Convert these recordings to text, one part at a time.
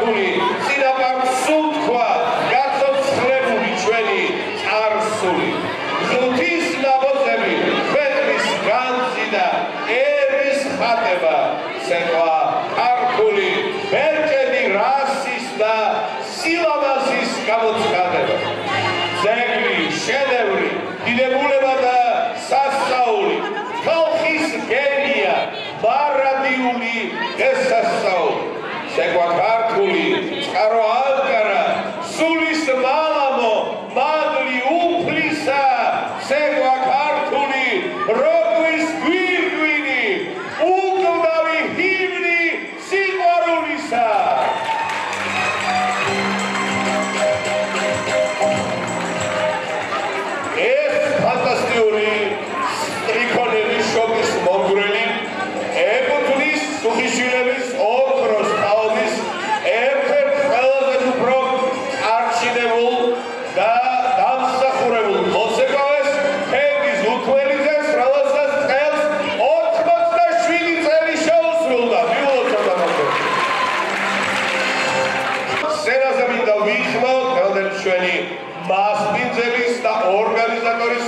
ქართული წინაპარს სულ თქვა გაცოცხლებული ჩვენი წარსული ღვთის ნაბოძები ქვეყნის განძი და ერის ხატება ცეკვა ქართული ბერჭედი რასის და სილამაზის გამოცხადება ძეგლი შედევრი დიდებულება და სასწაული ხალხის გენია მარადიული დღესასწაული ცეკვა ქართული წყარო ანკარა სულის მალამო მადლი უფლისა ცეკვა ქართული როქვის გვირგვინი უკვლავი ჰიმნი სიყვარულისა ეს ფანტასტიკური სტრიქონების შობის მომგვრელი ეკუთვნის სუხიშვილების ოქროს თაობის ერთ-ერთ ყველაზე უფრო არჩინებულ და დამსახურებულ მოცეკვავეს თემის უთველიძეს, რომელსაც წელს 87 წელი შეუსრულდა. სცენაზე მინდა ვიხმოთ დღევანდელი ჩვენი მასპინძელის და ორგანიზატორის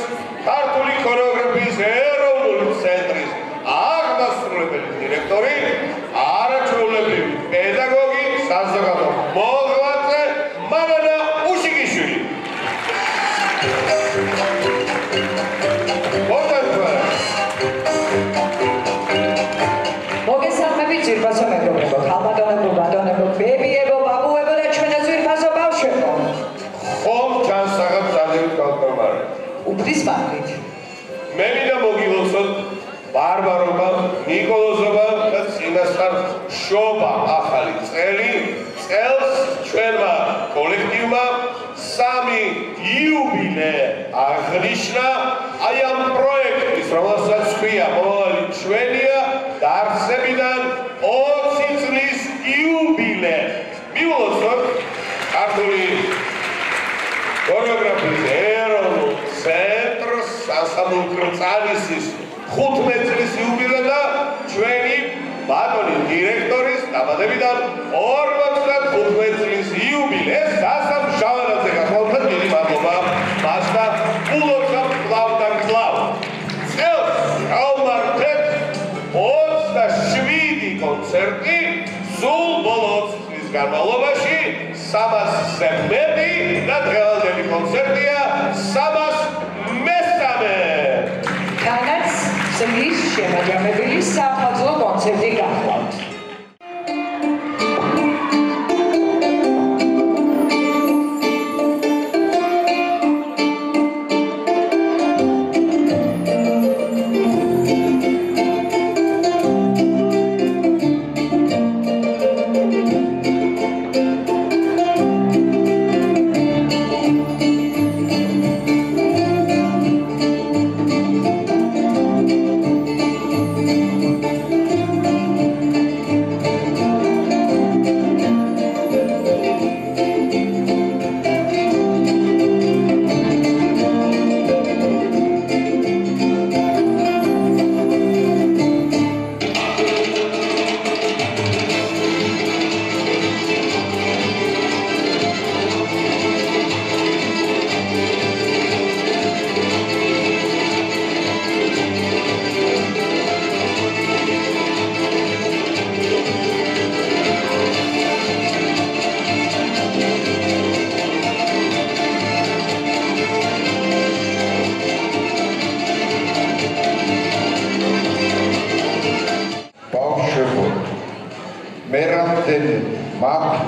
ქართული ქორეოგრაფიის ეროვნული ცენტრის აღმასრულებელი დირექტორი, არაჩვეულებრივი პედაგოგი, საზოგადო მოღვაწე მარანა უშიგიშვილი. მოგესალმებით ძვირფასო მეგობრებო, ხალბატონებო, ბატონებო, ბებიებო, ბაბუებო და ჩვენო ძვირფასო ბავშვებო. ხომ ჩანს საღამო ძალიან გავკომარე. უფლის მართლით. მე მინდა მოგილოცოთ ბარბარობა, ნიკოლოზობა და წინასწარ შობა ახალი წელი წელს ჩვენმა კოლექტივმა 3 იუბილე აღნიშნა აი ამ პროექტის, რომელსაც ქვია მომავალი ჩვენია დაარსებიდან 20 წლის იუბილე. მივულოცოთ ქართული ქორეოგრაფიის ეროვნულ ცენტრს სასამართლო წარისის 15 წლის იუბილე და ჩვენი ბატონი დირექტორის დაბადებიდან 55 წლის იუბილე. ეს სასამშაველზე გახლავთ დიდი მადლობა მასდა ულოცავ კლავ და კლავ. წელს გავმართეთ 27 კონცერტი სულ ბოლო 20 წლის განმავლობაში 300-ზე მეტი და დღევანდელი კონცერტია 303. თანაც წლის შემაჯამებელი საახალწლო კონცერტი გახლავთ.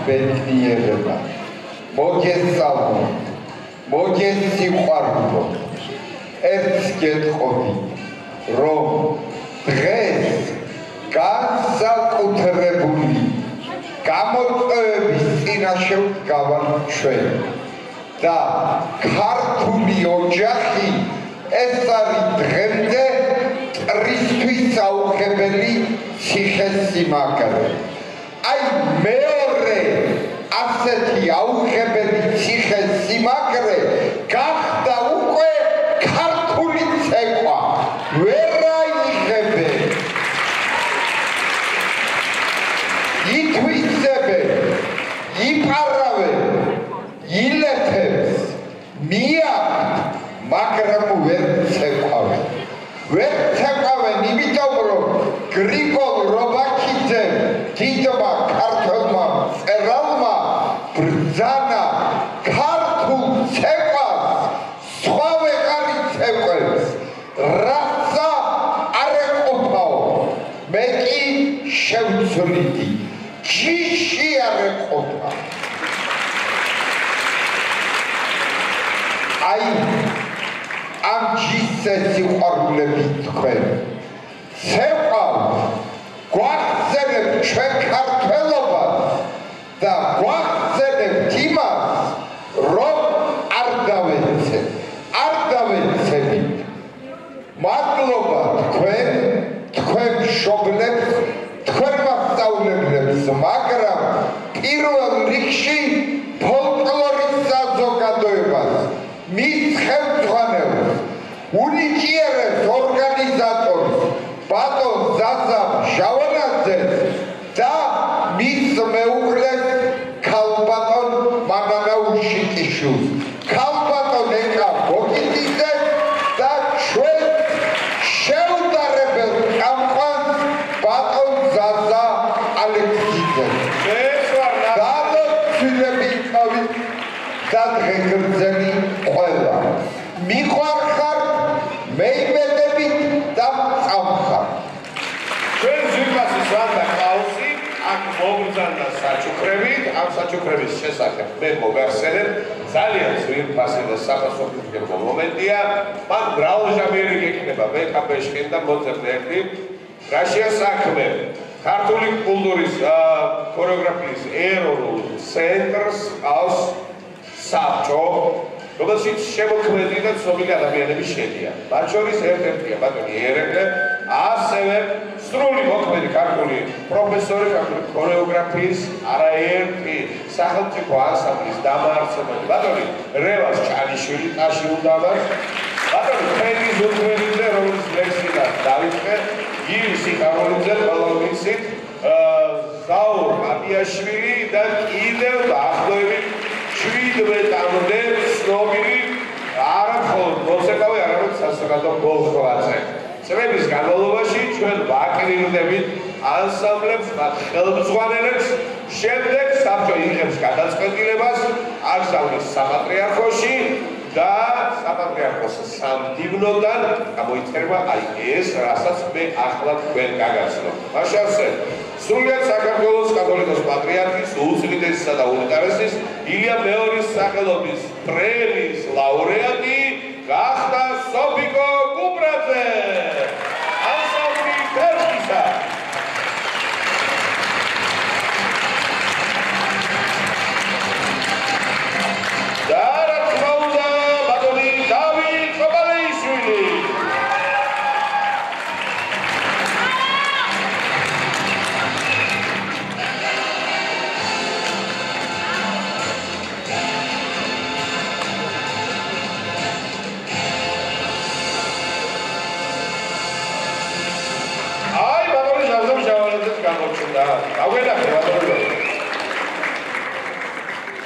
ბედნიერება მოგესალმო მოგესიყვარულო ერთს გეტყობი რომ დღეს განსაკუთრებული გამოწვევების წინაშე ვდგავარ ჩვენ და ქართული ოჯახი ეს არის დღემდე მტრისთვის საუხებელი ციხესიმაგრე აი მეორე ასეთი აუხებელი ციხესიმაგრე გახდა უკვე ქართული ცეკვა ვერ აიღებენ ითვისებენ უსვლიდი ჯიში არ ეყოთა აი ამ ჯიშზე სიყვარულები თქვენ ცეკვავთ გვახსენებთ ჩვენ ქართველობას და გვახსენებთ იმას რომ არ დავეცებით მადლობა თქვენ მშობლებს თქვენ მასწავლებლებს მაგრამ პირველ რიგში ფოლკლორის საზოგადოებას მის ხელმძღვანელს უნიჭიერებს ორგანიზატორს ბატონ ზაზა ჟავანაძეს და მის მეუღლეს ქალბატონ მანანა უშიკიშვილს ქალბატონ ეკა ბოკიტიძეს და ჩვენ შეუდარებელ წამყვანს ბატონ ზაზა ალექსიძეს გადაცილებით და დღეგრძელი ყველა მიყვარხართ მეიმედებით და წამხართ ჩვენ ზურგასის ვარდა ყავსი აქ მოგზაურდა საჩუქრებით ამ საჩუქრების შესახებ მე მოგახსენებ ძალიან ძვირფასი და საფასურგებლო მომენტია მან მრავალჟამიერი გექნება მე კაპეშკენ და მოძებნები რაშია საქმე ქართული კულტურის ქორეოგრაფიის ეროვნულ ცენტრს ყავს საბჭო რომელშიც შემოქმედი და ცნობილი ადამიანები შედიან მათ შორის ერთ-ერთია ბატონი ერეკლე ასევე სრული მოქმედი ქართული პროფესორი ქართული ქორეოგრაფიის არაერთი სახელმწიფო ანსამბლის დამაარსებელი ბატონი რევას ჭანიშვილი ტაში უდავას ბატონი ფრენგი ზურგველიძე რომელიც ლექსიდან დავიწყე ივი სიხაროლიძე პოლონიცით ზაურ აბიაშვილი და კიდევ დაახლოებით 17-მდე ცნობილი არამხოლოდ მოცეკვავე არამედ საზოგადო ბოლქვაზე წლების განმავლობაში ჩვენ ვაკრირდებით ანსამბლებს მათ ხელმძღვანელებს შემდეგ საბჭო იღებს გადაწყვეტილებას აგზავნის საპატრიარქოში და საპატრიარქოს სამდივნოდან გამოიწერება აი ეს რასაც მე ახლა თქვენ გაგაცნობ მაშასე სრულიად საქართველოს კათოლიკოს პატრიარქის უწმიდესისა და უმტარესის ილია მეორის სახელობის პრემიის ლაურეატი გახდა სოფიკო კუბრაძე ანსამბლი ფერხისა და რა თქმა უნდა ბატონი დავით კობალეიშვილი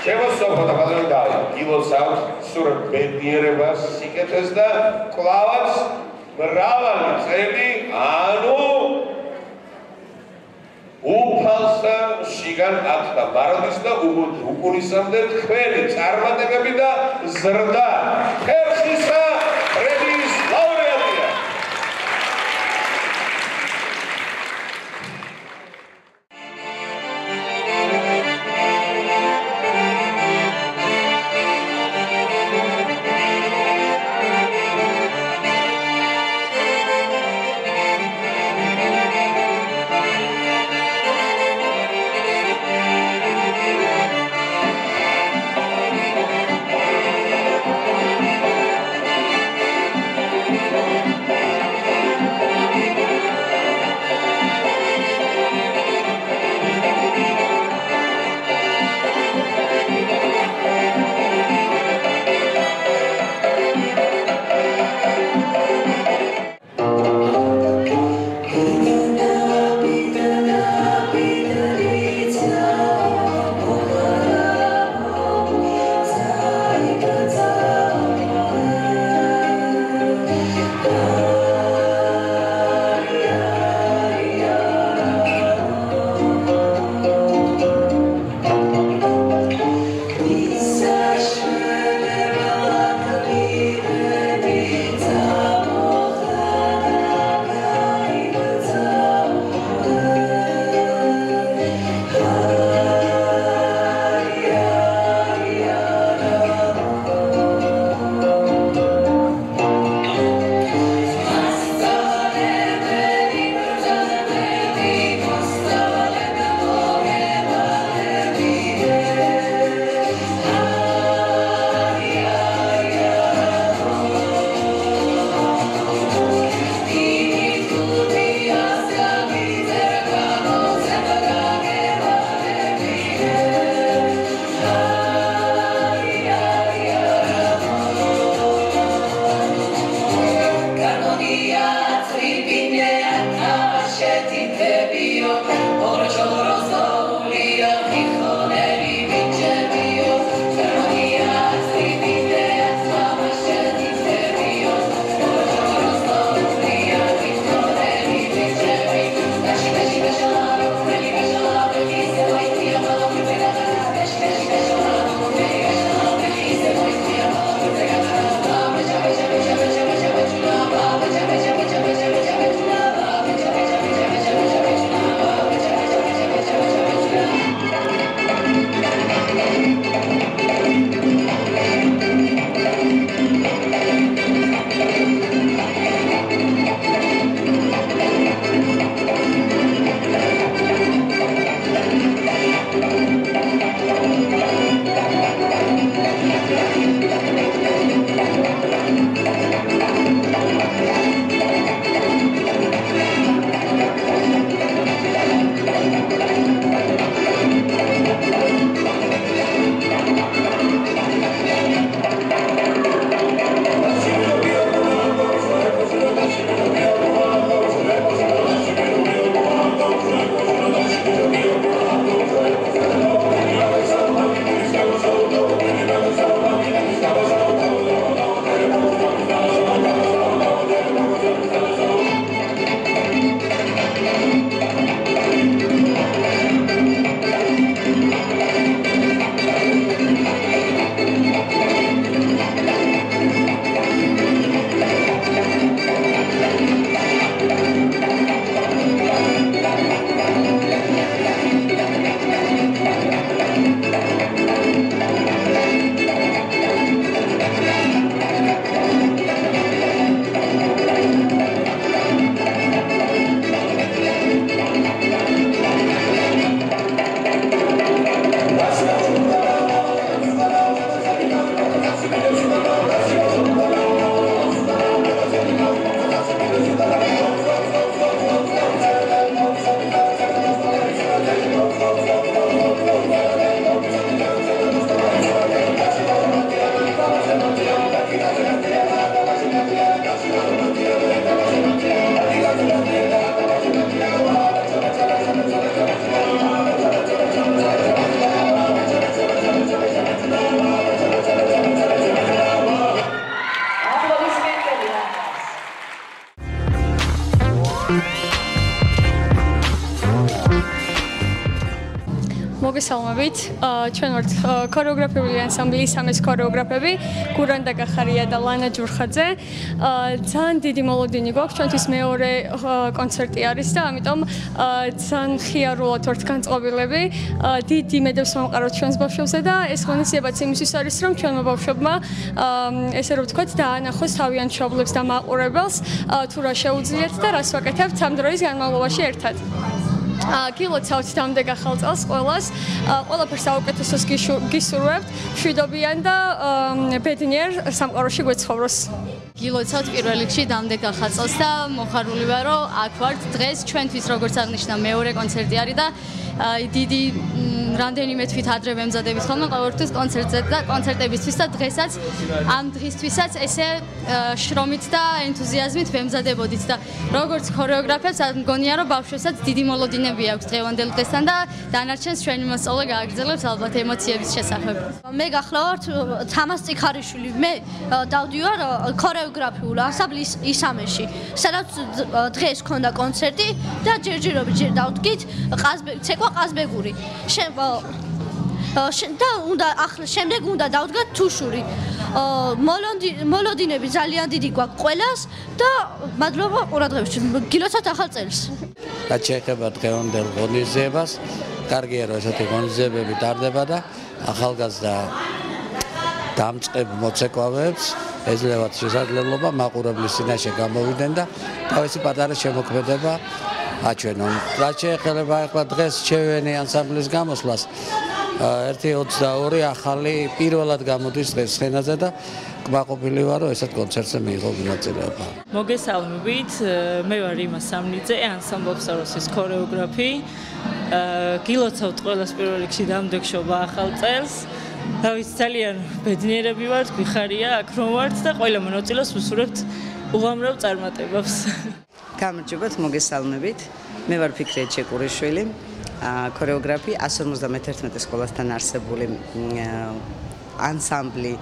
შემოსოფო და ბატონი დავით გილოცავთ სულ ბედნიერებას სიკეთეს და კლავაც მრავალი წელი ანუ უფალს და შიგან ათდა მარადის და უკუნისამდე თქვენი წარმატებები და ზრდა ფერხისა პრემიის ლაურეატია მოგესალმებით. ჩვენ ვართ ქორეოგრაფიული ანსამბლი სამეს ქორეოგრაფები, გურან დაგახარია და ლანა ჯურხაძე. ძალიან დიდი მოლოდინი გვაქვს, ჩვენთვის მეორე კონცერტი არის და ამიტომ ძალიან ხიარულად ვართ განწყობილები. დიდი იმედებს ვამყაროთ ჩვენს ბავშვებზე და ეს ღონისძიებაც იმისთვის არის, რომ ჩვენმა ბავშვებმა ესე რომ ვთქვათ, დაანახოს თავიანთ მშობლებს და მაყურებელს, თუ რა შეუძლიათ და რას ვაკეთებთ ამ დროის განმავლობაში ერთად. გილოცავთ დამდეგ ახალ წელს ყველას, ყველაფერს საუკეთესოს გისურვებთ, მშვიდობიან და ბედნიერ სამყაროში გვეცხოვროს. გილოცავთ პირველ რიგში დამდეგ ახალ წელს და მოხარული ვარ, რომ აქ ვართ დღეს ჩვენთვის როგორც აღნიშნა მეორე კონცერტი არის და დიდი რამდენიმე თვით ადრე ვემზადებით ხოლმე ყოველთვის კონცერტზე და კონცერტებისთვის და დღესაც ამ დღისთვისაც ესე შრომით და ენთუზიაზმით ვემზადებოდით და როგორც ქორეოგრაფებს მგონია რომ ბავშვებსაც დიდი მოლოდინები აქვს დღევანდელ დღესთან და დანარჩენს ჩვენი მოსწავლე გააგრძელებს ალბათ ემოციების შესახებ. მე გახლავართ თამას წიქარიშვილი. მე დავდივარ ქორეოგრაფიულ ანსამბლის ისამეში, სადაც დღეს ქონდა კონცერტი და ჯერჯერობით ჯერ დავდგით ცეკვა ყაზბეგური. და უნდა ახლა შემდეგ უნდა დავდგათ თუშური. მოლოდინები ძალიან დიდი გვაქვს ყველას და მადლობა ყურადღებისთვის. გილოცავთ ახალ წელს. რაც შეეხება დღევანდელ ღონისძიებას, კარგია რომ ესეთი ღონისძიებები ტარდება და ახალგაზრდა დამწყებ მოცეკვავეებს ეძლევათ შესაძლებლობა მაყურებლის წინაშე გამოვიდნენ და თავისი პატარა შემოქმედება აჩვენონ. რაც შეეხება ახლა დღეს ჩვენი ანსამბლის გამოსვლას, 1-22 ახალი პირველად გამოდის დღეს სცენაზე და კმაყოფილი ვარ, რომ ესეთ კონცერტზე მიიღო მონაწილეობა. მოგესალმებით, მე ვარ იმა სამნიძე, ანსამბლ ფსაროსის ქორეოგრაფი. გილოცავთ ყველას პირველ რიგში დამდეგშობა ახალ წელს. დავით ძალიან ბედნიერები ვართ, გვიხარია აქ რომ ვართ და ყველა მონაწილეს ვუსურვებთ უღამრავ წარმატებებს. გამარჯობათ, მოგესალმებით. მე ვარ ფიქრია ჩეკურიშვილი, ქორეოგრაფი 151 სკოლასთან არსებული ანსამბლი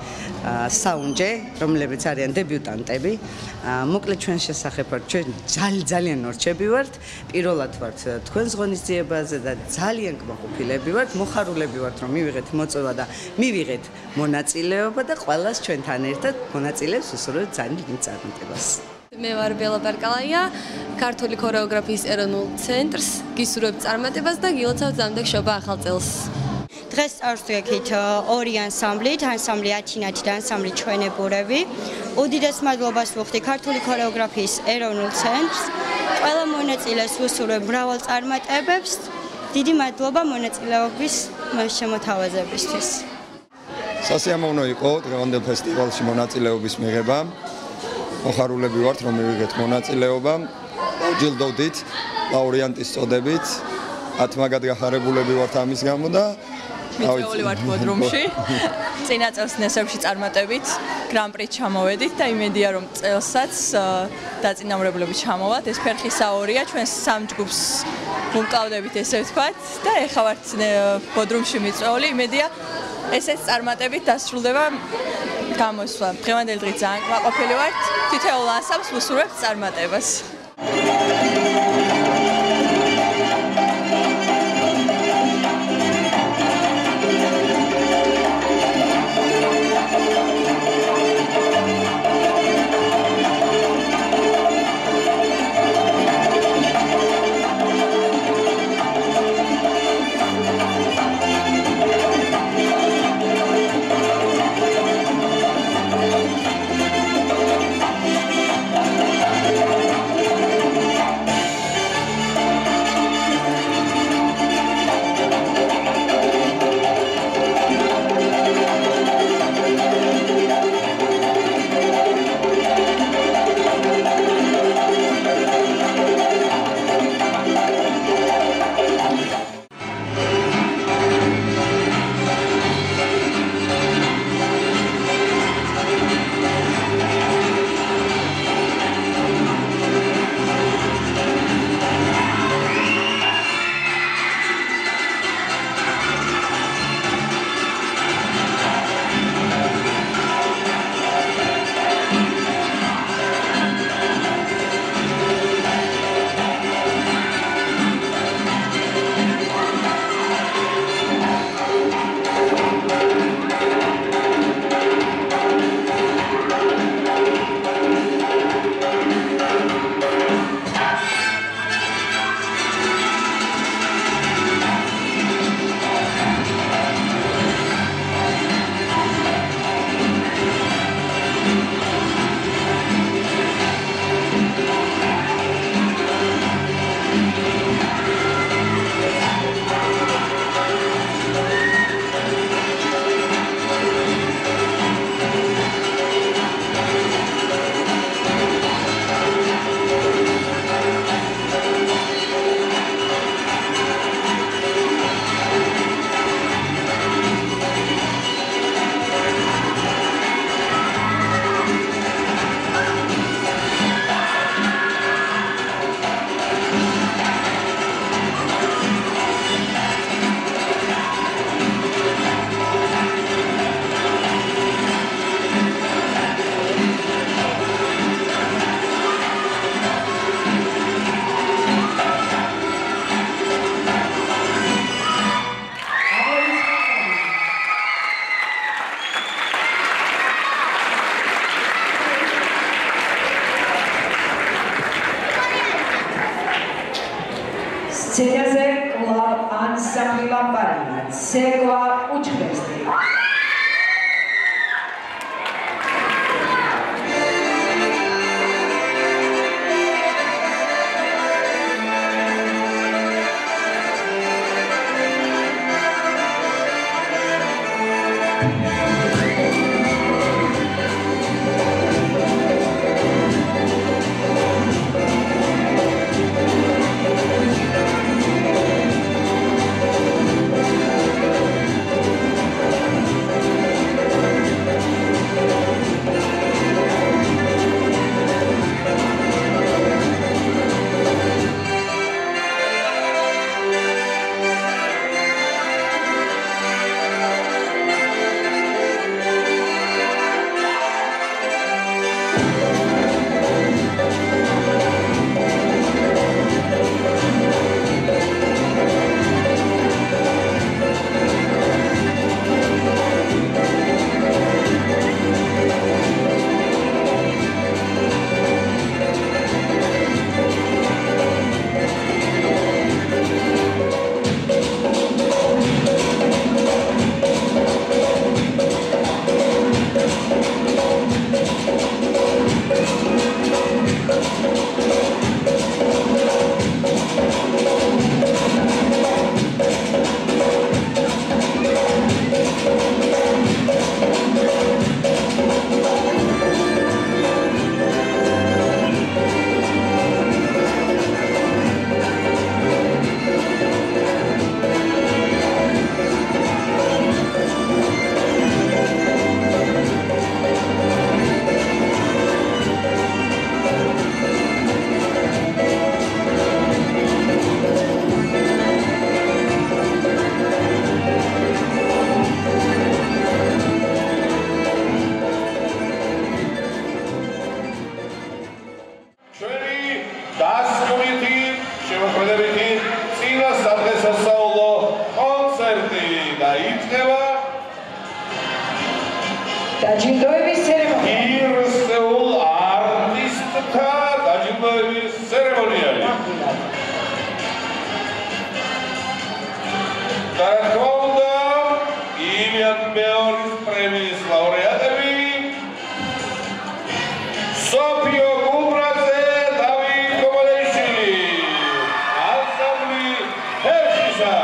საუნჯე, რომლებიც არიან დებიუტანტები. მოკლედ ჩვენ შესახებ ვართ, ჩვენ ძალიან ნორჩები ვართ, პირველად ვართ თქვენს ღონისძიებაზე და ძალიან კმაყოფილები ვართ, მოხარულები ვართ, რომ მივიღეთ მოწვევა და მივიღეთ მონაწილეობა და ყველას ჩვენთან ერთად მონაწილეებს ვუსურვებთ ძალიან დიდ წარმატებას. მე ვარ ბელა ბარკალაია, ქართული ქორეოგრაფიის ეროვნულ ცენტრს, გისურვებთ წარმატებას და გილოცავთ დამდეგშობა ახალ წელს. დღეს წარსდგეთ ორი ანსამბლით, ანსამბლი ათინათი და ანსამბლი ჩვენებურები. უდიდეს მადლობას ვუხდი ქართული ქორეოგრაფიის ეროვნულ ცენტრს. ყველა მონაწილეს ვუსურვებ მრავალ წარმატებებს. დიდი მადლობა მონაწილეობის შემოთავაზებისთვის. სასიამოვნო იყო დღევანდელ ფესტივალში მონაწილეობის მიღება. მოხარულები ვართ, რომ მივიღეთ მონაწილეობა. დავჯილდოვდით ლაურიანტის წოდებით. ათმაგად გახარებულები ვართ ამის გამო და მიწვეული ვართ ბოდრუმში. წინა წელს ნესებში წარმატებით გრან-პრი ჩამოვედით და იმედია რომ წელსაც დაწინაურებლები ჩამოვათ. ეს ფერხისაორია, ჩვენ სამ ჯგუფს ვუმკლავდებით ესე ვთქვათ და ეხლა ვართ ბოდრუმში მიწვეული. იმედია ესეც წარმატებით დასრულდება გამოსვლა. დღევანდელი დღით ძალიან კმაყოფილი ვართ. თითოეულ ანსამბლს ვუსურვებთ წარმატებას. ცეკვა უჩხესტი. დაჯილდოების ცერემონია. Ირსეულ არტისტთა დაჯილდოების ცერემონიალი. და რა თქმა უნდა, იმიან მეორის პრემიის ლაურეატები სოფიო გუმბრაძე, დავით კობალეიშვილი, ანსამბლი ჰერხისა.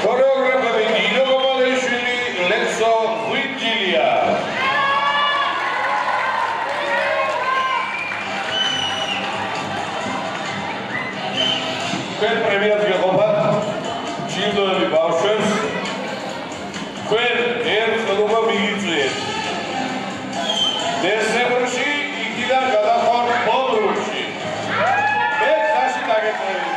ქორეოგრაფები ნინო კობალეიშვილი, ლექსო ღვინჯილია. ჩვენ პრემიას გეყოფათ ჯილდოები ბავშვებს. ჩვენ ერთ ხელობა მიგიწვიეთ. დესემბრში იქიდან გადავხვალ ბოლრუმში. მე გზაში დაგეწერეთ.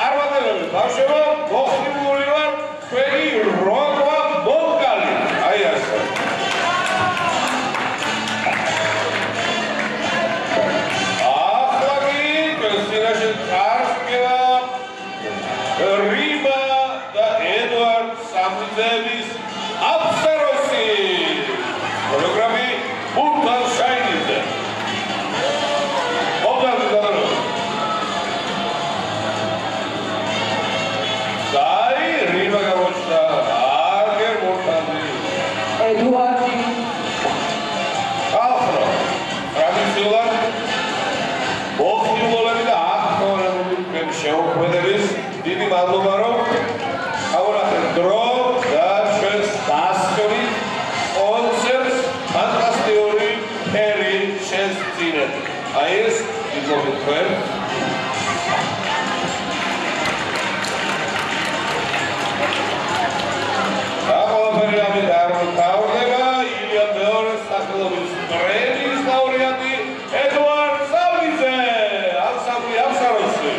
არ ვადელებთ ბავშვებო, მოხდებული ვარ თქვენი როკვა მომკალი. აი ასე. ახლა კი კენსირაში წარსდგება რიმა და ედვარდ სამძების აფსაროსი. ქორეოგრაფი ბურთან შაინიძე. მომდარდი დადარო. დაი რიმა გამოჩნდა. აგერ მორთანდი. ედუარდი. ახლა ტრადიციულად მოხდულობები და აქტუალურები თქვენ შეუქმედების დიდი მადლობა რომ გავუნახეთ დრო და ჩვენს დასწრებით კონცერტს ფანტასტიკური ფერი შესწინეთ. აი ეს იცოდეთ თქვენ. და ყველაფერი ამით არ მთავრდება. ილია მეორის სახელობის პრემიის ლაურეატი ედვარდ სამიძე, ანსამბლი აფსაროსი.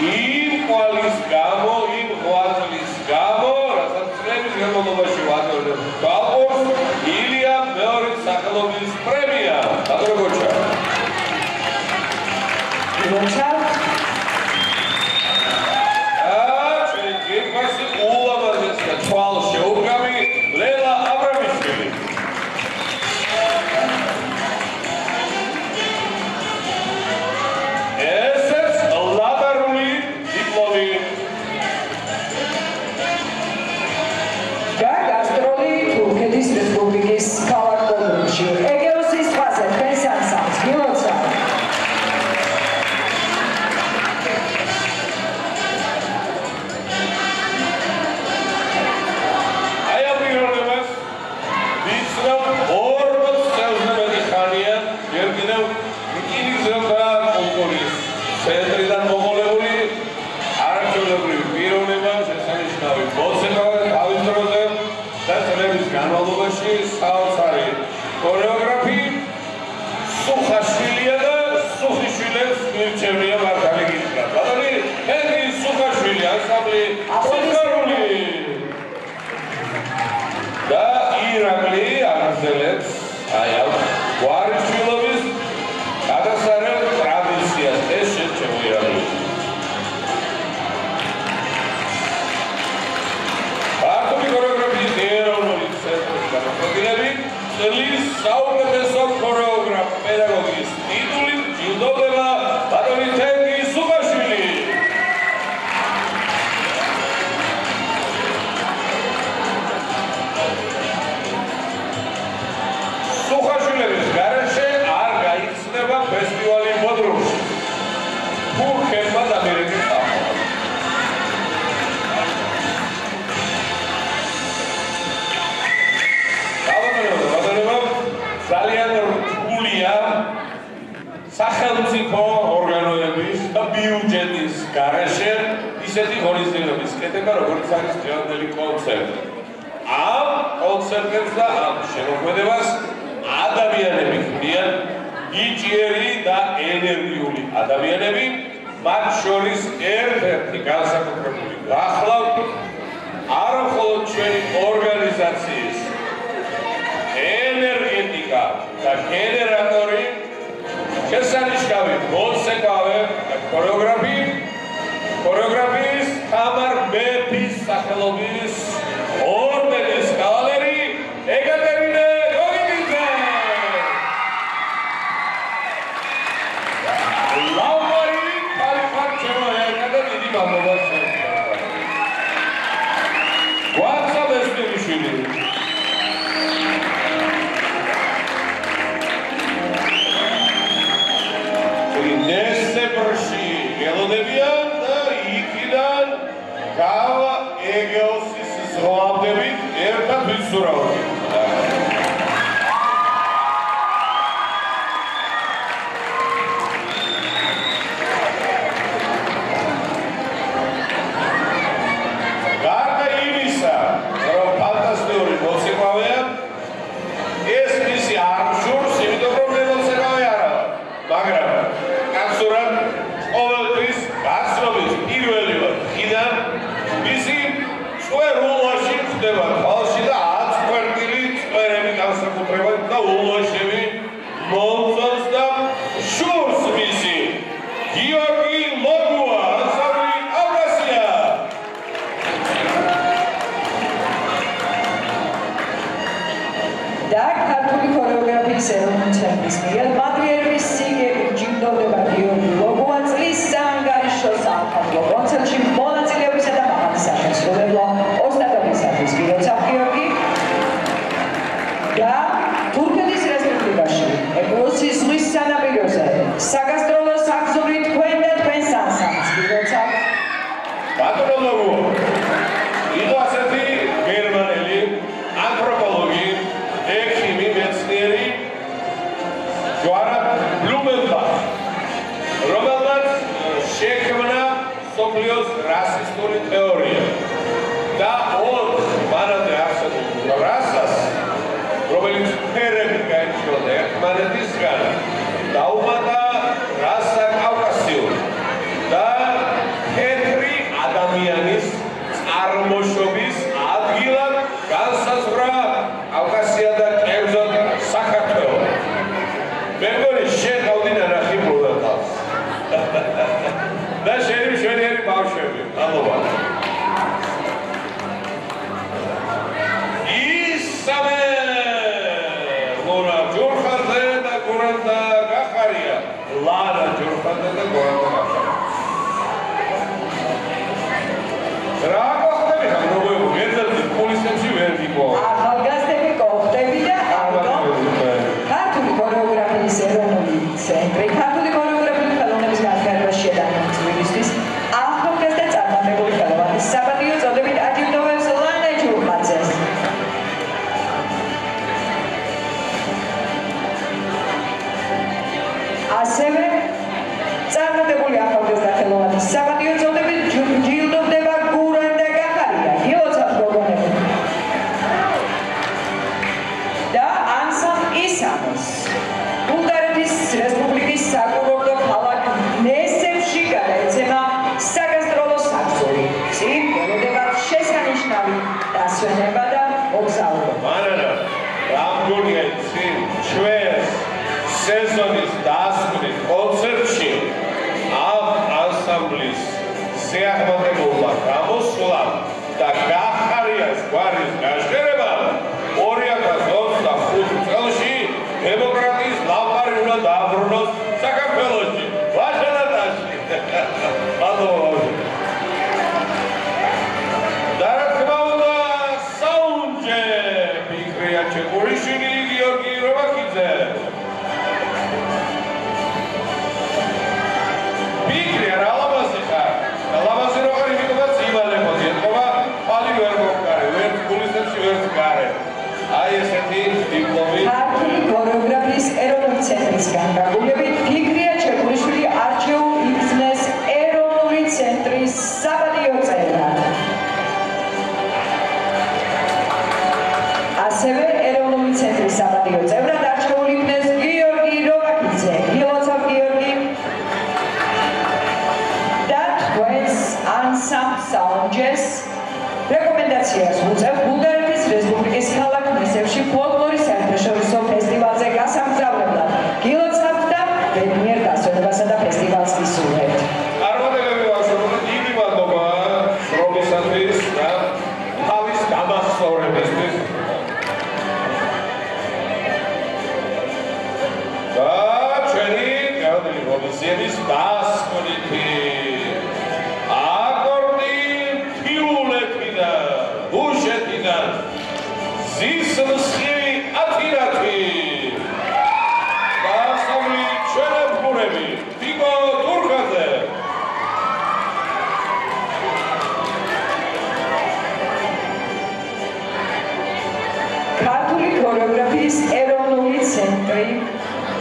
იმ ყვალის გამო, იმ ღვაწლის გამო, რასაც წლების განმავლობაში ვატარებ გალყურს, ილია მეორე სახელობის პრემია. ბატონო გოჩა. გოჩა. ჩვენი გეგმაში ულამაზესი და თვალშეუდგამი ლელა აბრამიშვილი. ესეც ლატარული დიპლომი. და გასტროლი თურქეთის რესპუბლიკის ქალაქ ბოდრუმში. ეგეოსის თვაზე თქვენს ანსამბლს გილოცავ. ცენტრიდან მოყოლებული არაჩვეულებრივი პიროვნება შესანიშნავი მოცეკვავე თავის დროზე და წლების განმავლობაში საოცარი ქორეოგრაფი სუხაშვილია და სუხიშვილებს მირჩევნია მართალი გითხრათ. ბატონი ჰენრი სუხაშვილი ანსამბლი სიხარული და ირაკლი აგრძელებს აი ამ გვარიშვილობის გადასარევ ტრადიციას. ეს შეჩემოირებული. ქართული ქორეოგრაფიის ეროვნული ცენტრის განყოფილები წლის საუკეთესო ქორეოგრაფ პედაგოგის ტიტულით ჯილდოვდება ბატონი თენგი სუხაშვილი. სუხაშვილების გარეშე არ გაიხსნება ფესტივალი ბოდრუმში. თურქებმა დამერეთის ახალად. ბატონებო, ძალიან რთულია სახელმწიფო ორგანოების და ბიუჯეტის გარეშე ისეთი ღონისძიებების კეთება, როგორც არის დღევანდელი კონცერტი. ამ კონცერტებს და ამ შემოქმედებას ადამიანები ქმნიან, იჭიერი და ენერგიული ადამიანები, მათ შორის ერთ-ერთი განსაკუთრებული გახლავთ არა მხოლოდ ჩვენი ორგანიზაციის ენერგეტიკა და გენერატორი, შესანიშნავი მოცეკვავე და ქორეოგრაფიის თამარ მეფის სახელობის ორდენის კავალერი ეკატერინე გოგიძე. ლაური ხალიფარ ჩემოერთა და დიდი მადლობა შეგვიძლია. გვაცა ბესტიშვილი. დესემბრში გელოდებიან და იქიდან გავა ეგეოსის ზღვამდებით ერთად ვისურავთ. გარდა იმისა, რომ ფანტასტიკური მოცეკვავეა, ეს მისი არჩურს, იმიტომ რომ მე მოცეკვავე არა ვარ, მაგრამ კაცურად ყოველთვის გასრობის პირველი ვარ. იქიდან მისი წვერ ულვაში ხდება თვალში და 10 კვერტილი წვერები განსაკუთრებად და ულვაშები მომწონს და შურს მისი გიორგი ლოგუა ანსამბლი კავკასია. და ქართული ქორეოგრაფიის ეროვნული ცენტრის მიერ მადლიერების სიგელი ჯილდოვდება გიორგი ლოგუა წლის საანგარიშო საახალწლო კონცერტში მონაწილეობისა და მაღალი სახელმწიფო ოსტატობისათვის. გილოცავ გიორგი. და თურქეთის რესპუბლიკაში ეგეოსის ზღვის სანაპიროზე საგასტროლო საგზური თქვენ და თქვენს ანსამბლს. გილოცავ. ბატონო ლოგუა იყო ასეთი გერმანელი ანთროპოლოგი, ექიმი, მეცნიერი ჯვარად ბლუმენბახი, რომელმაც შექმნა მსოფლიოს რასისტული თეორია და 4 მანამდე არსებულ რასას, რომელიც ფერები გაიჩნდა ერთმანეთისგან, დაუმატა რასა კავკასიური და ადამიანის წარმოშობის ადგილად განსაზღვრა კავკასია და კერძოდ საქართველო. მე მგონი შენ გავდი ნახი პროდატავს. და შენი შვენიერი ბავშვები, მადლობა. ისამე ლორა ჯორხაძე და გორანდა გახარია. ლარა ჯორხაძე და გორანდა გახარია. რა გახდები ხან როგორ ერთად პოლიციებში ვერ ვიყო. ახალგაზრდები გოხდები და ქართული ქორეოგრაფიის ეროვნული ცენტრი ქართული ქორეოგრაფიული ხელოვნების განვითარებას შედარებით წვლილისთვის ახალგაზრდა წარმატებული ხელოვანის საპატიო წოდებით აჯილდოვებს ლანა ჯურხაძეს. ასევე წარმატებული ახალგაზრდა ხელოვანის საპატიო წოდებით ჯილდოვდება გურანდა გახარია გილოცავ გოგონები და ანსამბლ ისამოს ბულგარეთის რესპუბლიკის საკურორტო ქალაქ ნესებში გადაეცემა საგასტროლო საქსური. წინ გელოდება შესანიშნავი დასვენება და მოგზაურობა. მანანა რამდენია წინ ჩვენს სეზონის დასკვნის კონცერტში ამ ანსამბლის შეახმოდებულმა გამოსვლამ და გახარიას გვარის გაშერება 2025 წელში დემოკრატიის ლამპარი უნდა დააბრუნოს საქართველოში. ვაშენატაში. მადლობა. და რა თქმა უნდა საუნჯე ფიქრია ჩეკურიშვილი გიორგი რობაქიძე. ფიქრია რა ლამაზი ხარ. ლამაზი რო ხარ იმიტომაც იმალებოდი. ეთქობა პალი ვერ მოკარე, ვერ გულისებში ვერ გარე. აი ესეთი დიპლომი. ქართული ქორეოგრაფიის ეროვნული ცენტრის განკარგულებით ფიქრია ჩეკურიშვილი არჩეულ იქნეს ეროვნული ცენტრის საპატიო წევრად. ასევე ეროვნული ცენტრის საპატიო წევრად არჩეულ იქნეს გიორგი რობაქიძე. გილოცავ გიორგი. და თქვენს ანსამბლ საუნჯეს რეკომენდაციას უწევ ბულგარეთის რესპუბლიკის ქალაქ ნესებში ფოლკლორის საერთაშორისო ფესტივალზე გასამგზავრებლად. გილოცავთ და ბედნიერ დასვენებასა და ფესტივალს გისურვებთ. წარმატებები ვახშობთ, დიდი მადლობა შრომისათვის და თავის გამახსოვრებისთვის. და ჩვენი გეოგრაფიული კომისიების დასკვნითი აკორდი ფილულეთიდან, გუშეთიდან ზის მსხივი ათირათი დასავლი ჩვენებურები ფიგო თურქაძე. ქართული ქორეოგრაფიის ეროვნული ცენტრი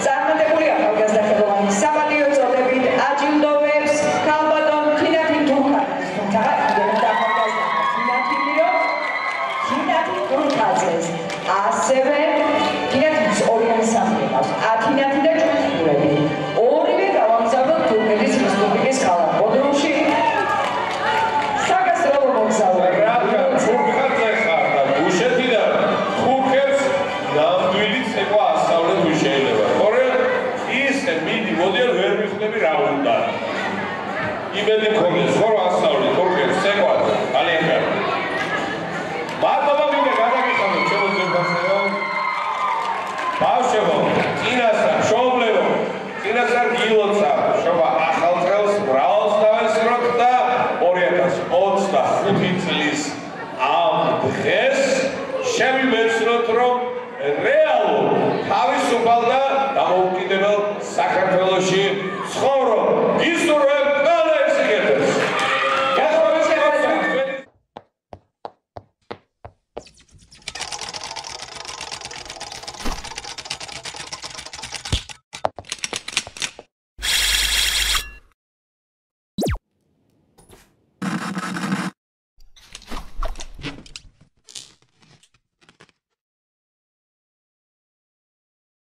წარმატებული ახალგაზრდა ხელოვანის საპატიო წოდებით აჯილდოვებს ქალბატონ თინათინ თურქაძეს. თუმცა იმდენად ახალგაზრდა თინათინიო თინათინ თურქაძეს. ასევე